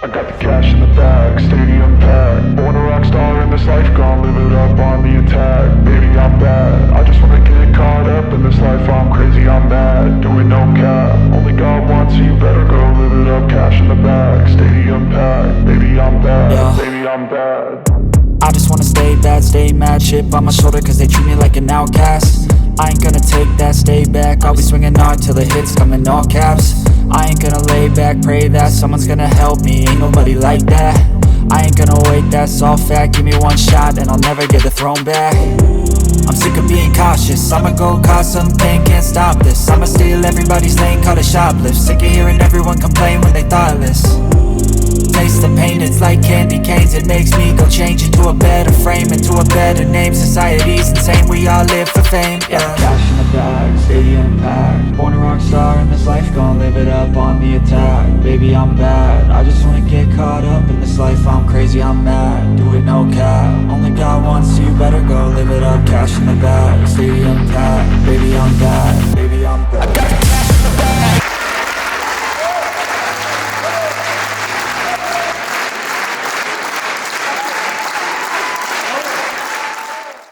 I got the cash in the bag, stadium packed. Born a rock star in this life, gon' live it up on the attack. Baby, I'm bad, I just wanna get caught up in this life. I'm crazy, I'm mad, doing no cap. Only God wants, so you better go live it up. Cash in the bag, stadium packed. Baby, I'm bad, yeah. Baby, I'm bad. I just wanna stay bad, stay mad. Chip on my shoulder cause they treat me like an outcast. I ain't gonna take that, stay back. I'll be swinging hard till the hits come in all caps. I ain't gonna lay back, pray that someone's gonna help me. Ain't nobody like that. I ain't gonna wait, that's all fact. Give me one shot and I'll never get the throne back. I'm sick of being cautious, I'ma go cause some pain, can't stop this. I'ma steal everybody's lane, call it shoplift. Sick of hearing everyone complain when they thoughtless. Taste the pain, it's like candy canes. It makes me go change into a better frame, into a better name. Society's insane, we all live for fame, yeah. Cash in the bag, stadium packed. Born a rock star in this life, gon' live it up on the attack. Baby, I'm bad, I just wanna get caught up in this life. I'm crazy, I'm mad, do it no cap. Only God wants, so you better go live it up. Cash in the bag, stadium packed. Baby, I'm bad, baby, I'm bad.